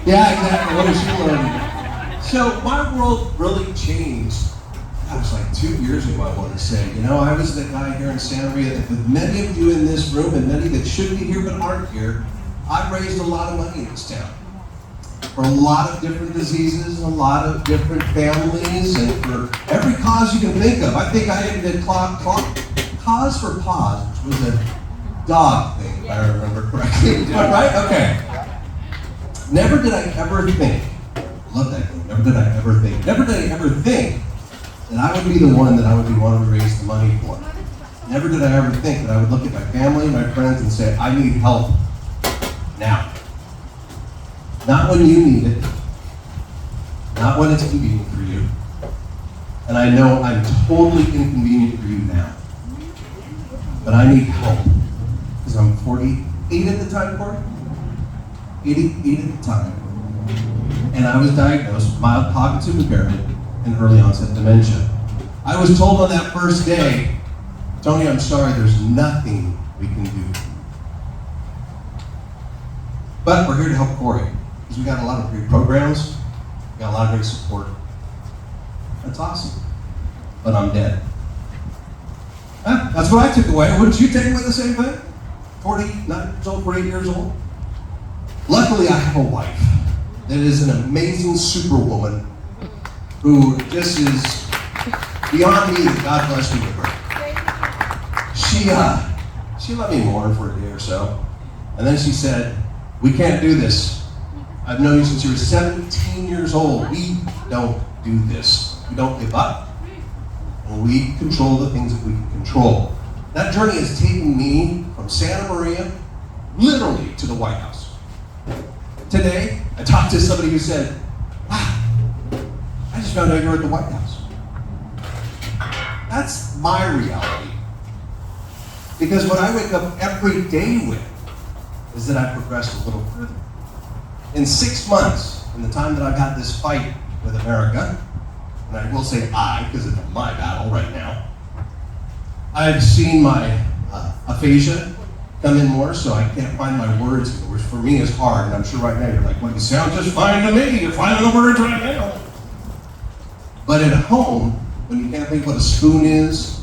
Yeah, exactly. What is she learning? So my world really changed. That was like 2 years ago, I want to say. You know, I was the guy here in Santa Maria, with many of you in this room and many that should be here but aren't here. I've raised a lot of money in this town for a lot of different diseases, a lot of different families, and for every cause you can think of. I think I even did Cause for Paws, which was a dog thing, if I remember correctly. Right? Okay. Never did I ever think, love that thing, never did I ever think that I would be the one that I would be wanting to raise the money for. Never did I ever think that I would look at my family, my friends, and say, I need help now. Not when you need it, not when it's convenient for you. And I know I'm totally inconvenient for you now. But I need help. Because I'm 48 at the time, Corey? 88 at the time. And I was diagnosed with mild cognitive impairment and early onset dementia. I was told on that first day, Tony, I'm sorry, there's nothing we can do. But we're here to help Corey, because we got a lot of great programs, we got a lot of great support. That's awesome. But I'm dead. That's what I took away. Wouldn't you take away the same thing? 49 years old, 48 years old? Luckily, I have a wife that is an amazing superwoman who just is beyond me. God bless me with her. She let me mourn for a day or so. And then she said, we can't do this. I've known you since you were 17 years old. We don't do this. We don't give up. And we control the things that we can control. That journey has taken me from Santa Maria, literally, to the White House. Today, I talked to somebody who said, wow, I just found out you're at the White House. That's my reality. Because what I wake up every day with is that I've progressed a little further. In 6 months, in the time that I've had this fight with America, and I will say I, because it's my battle right now, I've seen my aphasia come in more, so I can't find my words, which for me is hard, and I'm sure right now you're like, well, you sound just fine to me, you're finding the words right now. But at home, when you can't think what a spoon is,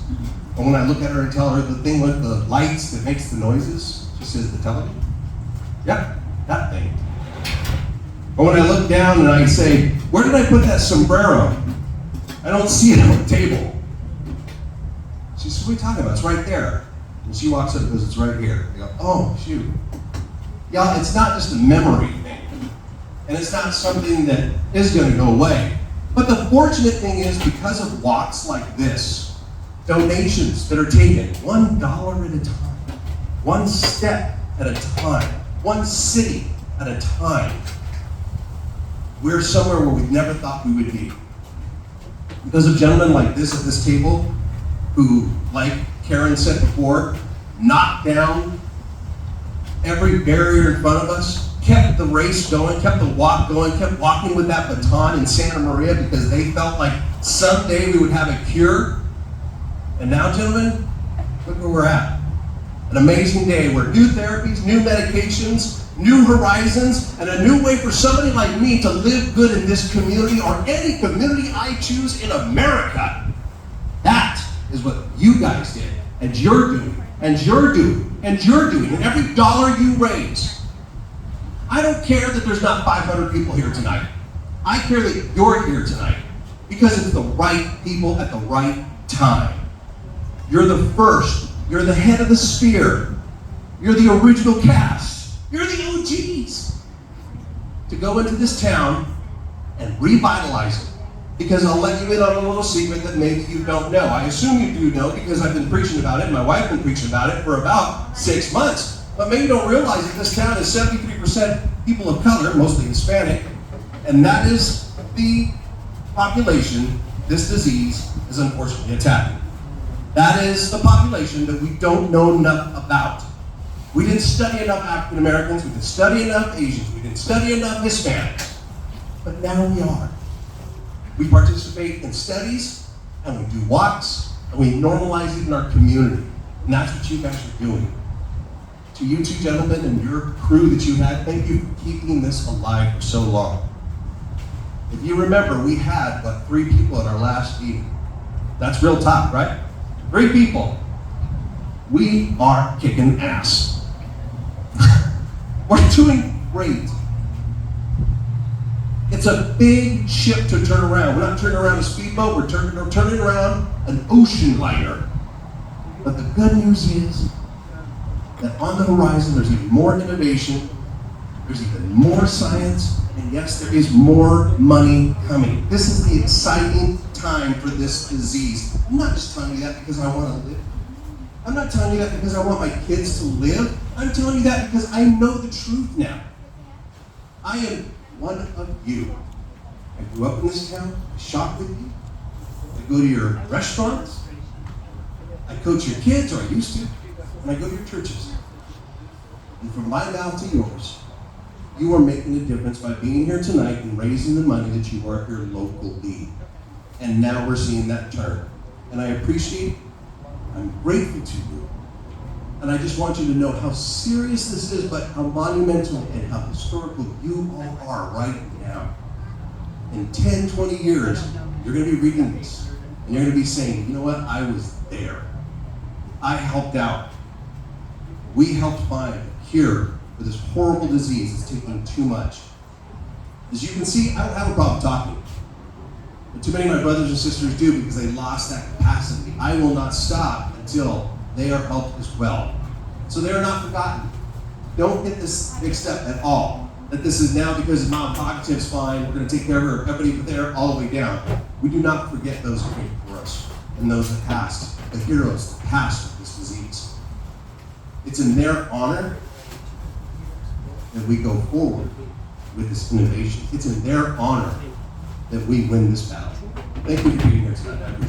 or when I look at her and tell her the thing with the lights that makes the noises, she says the television. Yep, that thing. Or when I look down and I say, where did I put that sombrero? I don't see it on the table. She says, what are you talking about? It's right there. And she walks up and goes, it's right here. I go, oh, shoot. Y'all, it's not just a memory thing. And it's not something that is going to go away. But the fortunate thing is, because of walks like this, donations that are taken $1 at a time, one step at a time, one city at a time, we're somewhere where we never thought we would be. Because of gentlemen like this at this table, who, like Karen said before, knocked down every barrier in front of us, kept the race going, kept the walk going, kept walking with that baton in Santa Maria because they felt like someday we would have a cure. And now, gentlemen, look where we're at. An amazing day where new therapies, new medications, new horizons, and a new way for somebody like me to live good in this community or any community I choose in America. That is what you guys did, and you're doing, and you're doing, and you're doing, and every dollar you raise. I don't care that there's not 500 people here tonight. I care that you're here tonight because it's the right people at the right time. You're the first. You're the head of the spear. You're the original cast. You're the OGs to go into this town and revitalize it. Because I'll let you in on a little secret that maybe you don't know. I assume you do know because I've been preaching about it, and my wife's been preaching about it for about 6 months. But maybe you don't realize that this town is 73% people of color, mostly Hispanic, and that is the population this disease is unfortunately attacking. That is the population that we don't know enough about. We didn't study enough African Americans, we didn't study enough Asians, we didn't study enough Hispanics. But now we are. We participate in studies, and we do walks, and we normalize it in our community. And that's what you guys are doing. to you two gentlemen and your crew that you had, thank you for keeping this alive for so long. If you remember, we had, 3 people at our last meeting. That's real talk, right? 3 people. We are kicking ass. We're doing great. It's a big ship to turn around. We're not turning around a speedboat, we're turning around an ocean liner. But the good news is that on the horizon there's even more innovation, there's even more science, and yes, there is more money coming. This is the exciting time for this disease. I'm not just telling you that because I want to live. I'm not telling you that because I want my kids to live. I'm telling you that because I know the truth now. I am one of you. I grew up in this town. I shop with you. I go to your restaurants. I coach your kids, or I used to. And I go to your churches. And from my mouth to yours, you are making a difference by being here tonight and raising the money that you are at your local league. And now we're seeing that turn. And I appreciate, I'm grateful to you. And I just want you to know how serious this is, but how monumental and how historical you all are right now. In 10, 20 years, you're going to be reading this. And you're going to be saying, you know what, I was there. I helped out. We helped find a cure for this horrible disease that's taking too much. As you can see, I don't have a problem talking. But too many of my brothers and sisters do because they lost that capacity. I will not stop until they are helped as well. So they are not forgotten. Don't get this mixed up at all. That this is now because Mom Cognitive's fine, we're going to take care of everybody there all the way down. We do not forget those who came before us and those that passed, the heroes that passed of this disease. It's in their honor that we go forward with this innovation. It's in their honor that we win this battle. Thank you for being here tonight. I appreciate it.